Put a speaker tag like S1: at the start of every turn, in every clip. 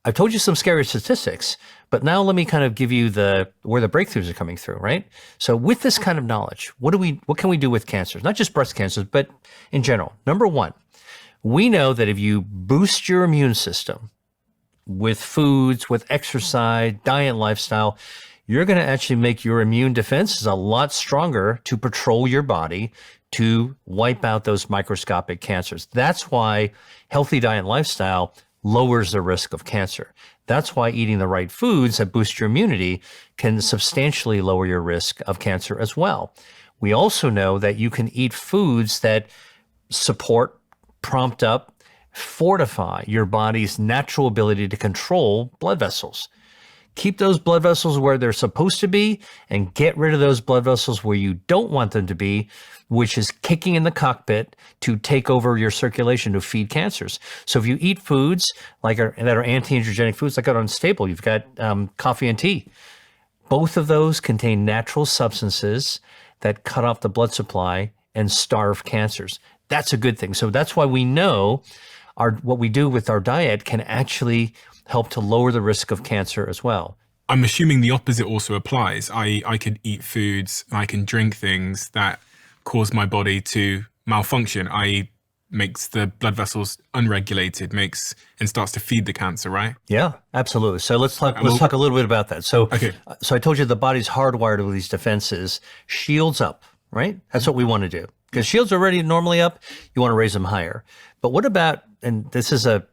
S1: I've told you some scary statistics, but now let me kind of give you where the breakthroughs are coming through, right? So with this kind of knowledge, what can we do with cancers? Not just breast cancers, but in general. Number one, we know that if you boost your immune system with foods, with exercise, diet, lifestyle, you're going to actually make your immune defenses a lot stronger to patrol your body to wipe out those microscopic cancers. That's why healthy diet and lifestyle lowers the risk of cancer. That's why eating the right foods that boost your immunity can substantially lower your risk of cancer as well. We also know that you can eat foods that support, prompt up, fortify your body's natural ability to control blood vessels. Keep those blood vessels where they're supposed to be and get rid of those blood vessels where you don't want them to be, which is kicking in the cockpit to take over your circulation to feed cancers. So if you eat foods that are anti-angiogenic foods, like on Staple, you've got coffee and tea. Both of those contain natural substances that cut off the blood supply and starve cancers. That's a good thing. So that's why we know what we do with our diet can actually help to lower the risk of cancer as well.
S2: I'm assuming the opposite also applies. I could eat foods, I can drink things that cause my body to malfunction, i.e. makes the blood vessels unregulated, and starts to feed the cancer, right?
S1: Yeah, absolutely. So let's talk a little bit about that. So,
S2: okay.
S1: So I told you the body's hardwired with these defenses, shields up, right? That's what we want to do. Because shields are already normally up, you want to raise them higher. But what about, and this is a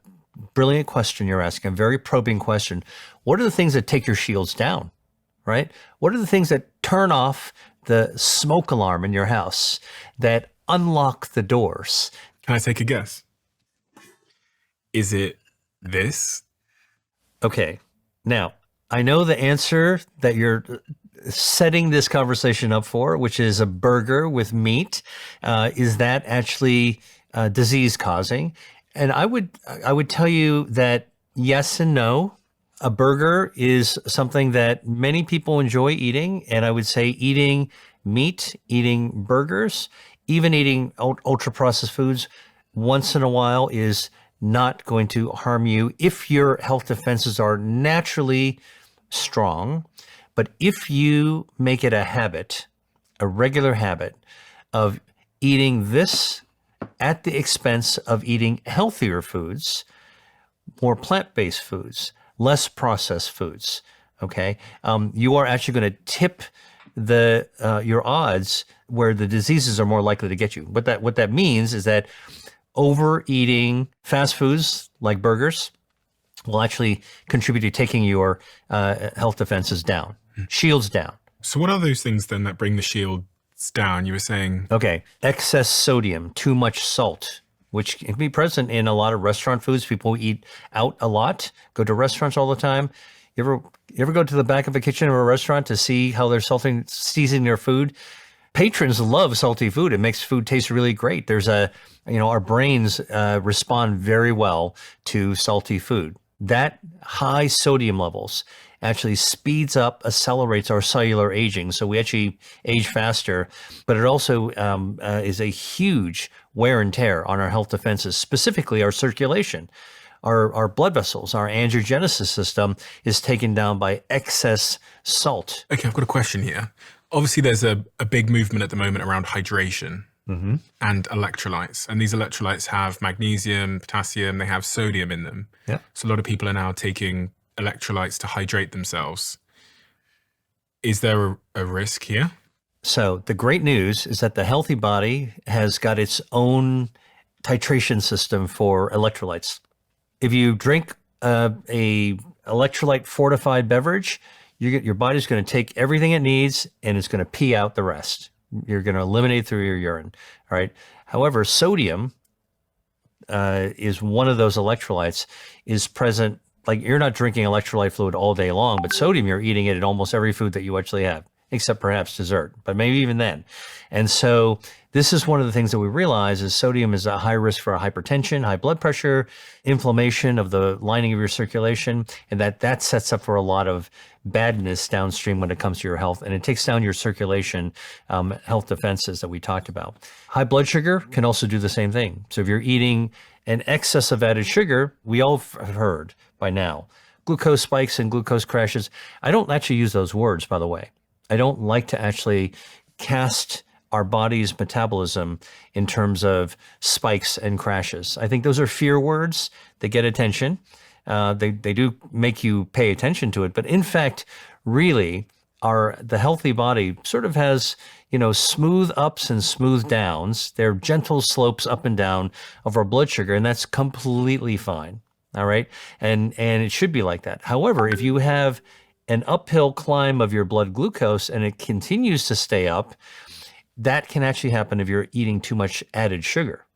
S1: brilliant question you're asking, a very probing question. What are the things that take your shields down, right? What are the things that turn off the smoke alarm in your house, that unlock the doors?
S2: Can I take a guess? Is it this?
S1: Okay. Now, I know the answer that you're setting this conversation up for, which is a burger with meat. Is that actually disease causing? And I would tell you that yes and no. A burger is something that many people enjoy eating, and I would say eating meat, eating burgers, even eating ultra processed foods once in a while is not going to harm you if your health defenses are naturally strong. But if you make it a habit, a regular habit of eating this at the expense of eating healthier foods, more plant-based foods, less processed foods, okay, you are actually going to tip your odds where the diseases are more likely to get you. What that means is that overeating fast foods like burgers will actually contribute to taking your health defenses down, shields down.
S2: So what are those things then that bring the shields down? You were saying...
S1: Okay, excess sodium, too much salt, which can be present in a lot of restaurant foods. People eat out a lot, go to restaurants all the time. You ever go to the back of a kitchen of a restaurant to see how they're seasoning their food? Patrons love salty food. It makes food taste really great. Our brains respond very well to salty food. That high sodium levels actually speeds up, accelerates our cellular aging. So we actually age faster, but it also is a huge wear and tear on our health defenses, specifically our circulation. Our blood vessels, our angiogenesis system is taken down by excess salt.
S2: Okay, I've got a question here. Obviously, there's a big movement at the moment around hydration and electrolytes. And these electrolytes have magnesium, potassium, they have sodium in them.
S1: Yeah.
S2: So a lot of people are now taking electrolytes to hydrate themselves. Is there a risk here? So
S1: the great news is that the healthy body has got its own titration system for electrolytes. If you drink a electrolyte fortified beverage, your body's going to take everything it needs and it's going to pee out the rest. You're going to eliminate through your urine. All right. However, sodium is one of those electrolytes is present. Like you're not drinking electrolyte fluid all day long, but sodium, you're eating it in almost every food that you actually have, except perhaps dessert, but maybe even then. And so this is one of the things that we realize is sodium is a high risk for hypertension, high blood pressure, inflammation of the lining of your circulation, and that sets up for a lot of badness downstream when it comes to your health, and it takes down your circulation health defenses that we talked about. High blood sugar can also do the same thing. So if you're eating an excess of added sugar, we all have heard by now. Glucose spikes and glucose crashes. I don't actually use those words, by the way. I don't like to actually cast our body's metabolism in terms of spikes and crashes. I think those are fear words. They get attention. They do make you pay attention to it. But in fact, really, the healthy body sort of has, smooth ups and smooth downs. They're gentle slopes up and down of our blood sugar, and that's completely fine. All right. And it should be like that. However, if you have an uphill climb of your blood glucose and it continues to stay up, that can actually happen if you're eating too much added sugar.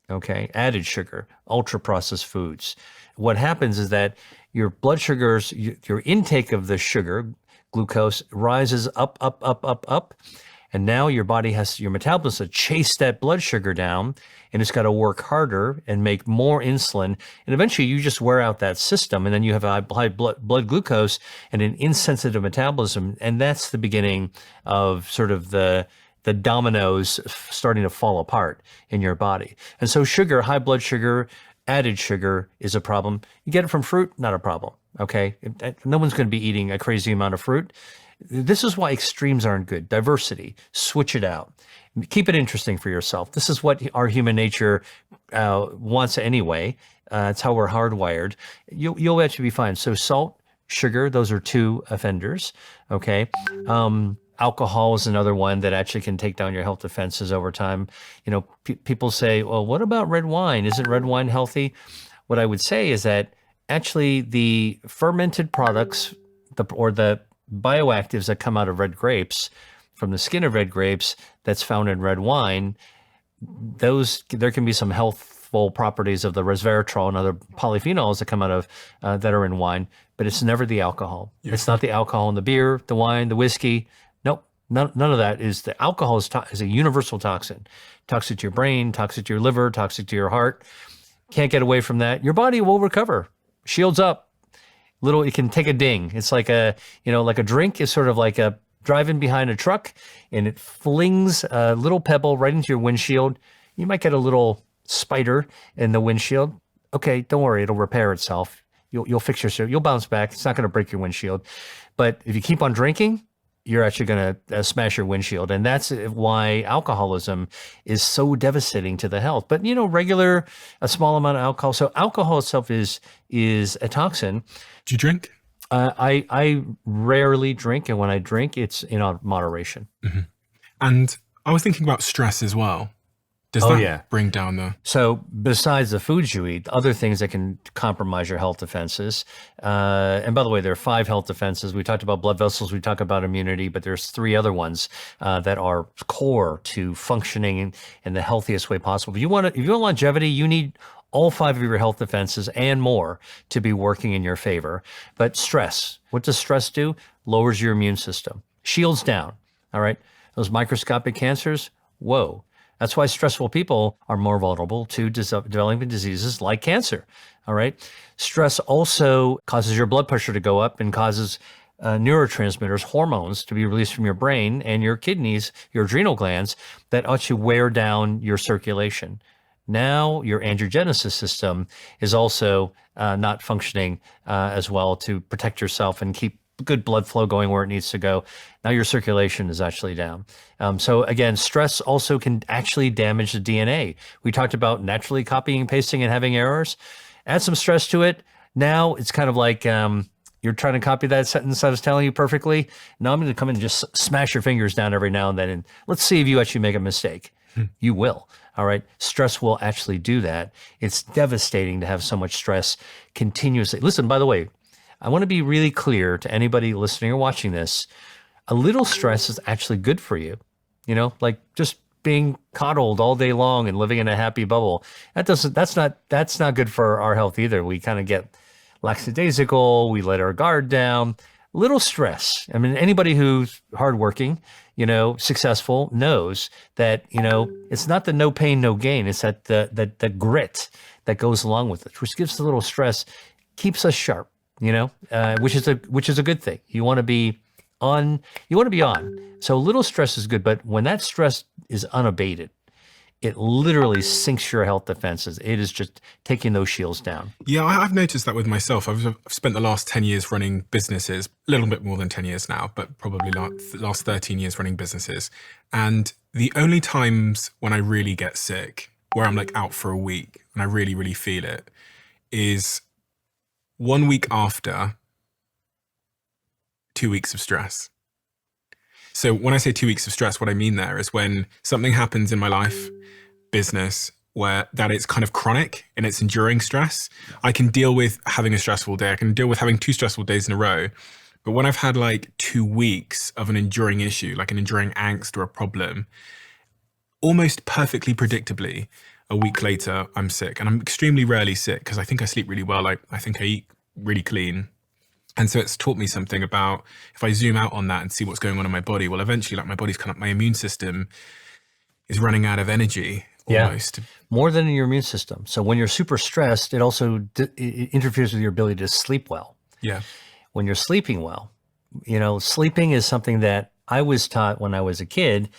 S1: Okay. Added sugar, ultra processed foods. What happens is that your blood sugars, your intake of the sugar, glucose, rises up, up, up, up, up. And now your body your metabolism to chase that blood sugar down, and it's got to work harder and make more insulin. And eventually you just wear out that system, and then you have high blood glucose and an insensitive metabolism. And that's the beginning of sort of the dominoes starting to fall apart in your body. And so sugar, high blood sugar, added sugar is a problem. You get it from fruit, not a problem. Okay. No one's going to be eating a crazy amount of fruit. This is why extremes aren't good. Diversity, switch it out. Keep it interesting for yourself. This is what our human nature wants anyway. It's how we're hardwired. You'll actually be fine. So salt, sugar, those are two offenders. Okay. Alcohol is another one that actually can take down your health defenses over time. People say, well, what about red wine? Isn't red wine healthy? What I would say is that actually the fermented products or the bioactives that come out of red grapes, from the skin of red grapes that's found in red wine, there can be some healthful properties of the resveratrol and other polyphenols that come out of that are in wine, but it's never the alcohol. Yeah. It's not the alcohol in the beer, the wine, the whiskey. Nope. None of that is. The alcohol is a universal toxin. Toxic to your brain, toxic to your liver, toxic to your heart. Can't get away from that. Your body will recover. Shields up. It can take a ding. It's like a drink is sort of like a driving behind a truck, and it flings a little pebble right into your windshield. You might get a little spider in the windshield. Okay, don't worry. It'll repair itself. You'll fix yourself. You'll bounce back. It's not going to break your windshield. But if you keep on drinking, you're actually going to smash your windshield. And that's why alcoholism is so devastating to the health. But, a small amount of alcohol. So alcohol itself is a toxin.
S2: Do you drink?
S1: I rarely drink. And when I drink, it's in moderation.
S2: Mm-hmm. And I was thinking about stress as well. Does that bring down the...
S1: So besides the foods you eat, other things that can compromise your health defenses. And by the way, there are 5 health defenses. We talked about blood vessels. We talked about immunity, but there's 3 other ones that are core to functioning in the healthiest way possible. If you want longevity, you need all 5 of your health defenses and more to be working in your favor. But stress, what does stress do? Lowers your immune system, shields down. All right. Those microscopic cancers, whoa. That's why stressful people are more vulnerable to developing diseases like cancer. All right. Stress also causes your blood pressure to go up and causes neurotransmitters, hormones to be released from your brain and your kidneys, your adrenal glands that actually wear down your circulation. Now your angiogenesis system is also not functioning as well to protect yourself and keep good blood flow going where it needs to go. Now your circulation is actually down. So again, stress also can actually damage the DNA. We talked about naturally copying and pasting and having errors. Add some stress to it. Now it's kind of like you're trying to copy that sentence I was telling you perfectly. Now I'm going to come in and just smash your fingers down every now and then. And let's see if you actually make a mistake. You will. All right. Stress will actually do that. It's devastating to have so much stress continuously. Listen, by the way, I want to be really clear to anybody listening or watching this. A little stress is actually good for you. Like just being coddled all day long and living in a happy bubble. That's not good for our health either. We kind of get lackadaisical. We let our guard down. Little stress. I mean, anybody who's hardworking, successful knows that, it's not the no pain, no gain. It's that the grit that goes along with it, which gives a little stress, keeps us sharp. Which is a good thing. You want to be on. So a little stress is good, but when that stress is unabated, it literally sinks your health defenses. It is just taking those shields down.
S2: Yeah, I've noticed that with myself. I've spent the last 10 years running businesses, a little bit more than 10 years now, but probably last 13 years running businesses. And the only times when I really get sick, where I'm like out for a week and I really, really feel it, is 1 week after 2 weeks of stress. So when I say 2 weeks of stress, what I mean there is when something happens in my life, business, where that it's kind of chronic and it's enduring stress. I can deal with having a stressful day. I can deal with having 2 stressful days in a row. But when I've had like 2 weeks of an enduring issue, like an enduring angst or a problem, almost perfectly predictably, a week later, I'm sick. And I'm extremely rarely sick because I think I sleep really well. I think I eat really clean. And so it's taught me something about, if I zoom out on that and see what's going on in my body, well, eventually, like my body's kind of, my immune system is running out of energy almost.
S1: Yeah, more than in your immune system. So when you're super stressed, it also it interferes with your ability to sleep well.
S2: Yeah.
S1: When you're sleeping well, sleeping is something that I was taught when I was a kid.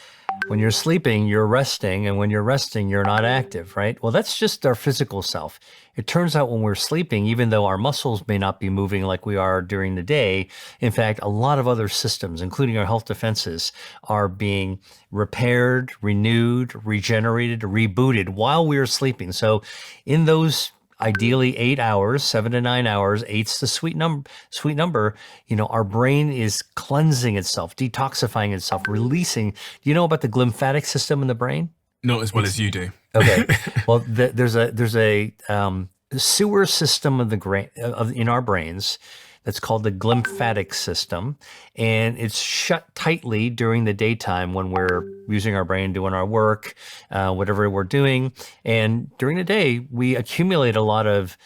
S1: When you're sleeping, you're resting, and when you're resting, you're not active, right? Well, that's just our physical self. It turns out when we're sleeping, even though our muscles may not be moving like we are during the day, in fact, a lot of other systems, including our health defenses, are being repaired, renewed, regenerated, rebooted while we're sleeping. So in those ideally 8 hours, 7 to 9 hours, eight's the sweet number, our brain is cleansing itself, detoxifying itself, releasing. Do you know about the glymphatic system in the brain?
S2: Not as well as you do.
S1: Okay. Well, there's a sewer system in our brains that's called the glymphatic system, and it's shut tightly during the daytime when we're using our brain, doing our work, whatever we're doing. And during the day, we accumulate a lot of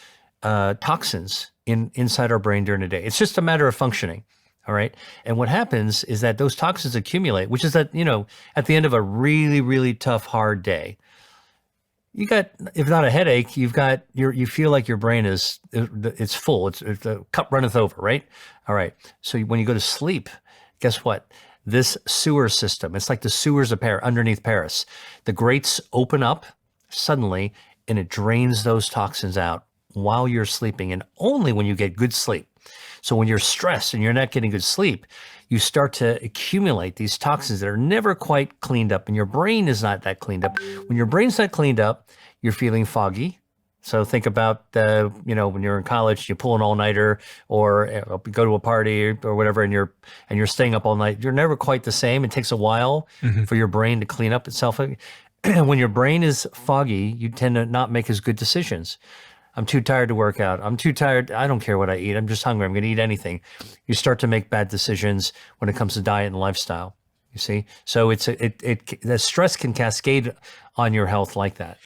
S1: toxins inside our brain during the day. It's just a matter of functioning. All right. And what happens is that those toxins accumulate, which is that, at the end of a really, really tough, hard day, you got, if not a headache, you feel like your brain it's full. It's the cup runneth over, right? All right. So when you go to sleep, guess what? This sewer system, it's like the sewers of underneath Paris. The grates open up suddenly and it drains those toxins out while you're sleeping, and only when you get good sleep. So when you're stressed and you're not getting good sleep, you start to accumulate these toxins that are never quite cleaned up, and your brain is not that cleaned up. When your brain's not cleaned up, you're feeling foggy. So think about, when you're in college, you pull an all-nighter or go to a party or whatever, and you're staying up all night. You're never quite the same. It takes a while for your brain to clean up itself. When your brain is foggy, you tend to not make as good decisions. I'm too tired to work out. I'm too tired. I don't care what I eat. I'm just hungry. I'm going to eat anything. You start to make bad decisions when it comes to diet and lifestyle. You see? So the stress can cascade on your health like that.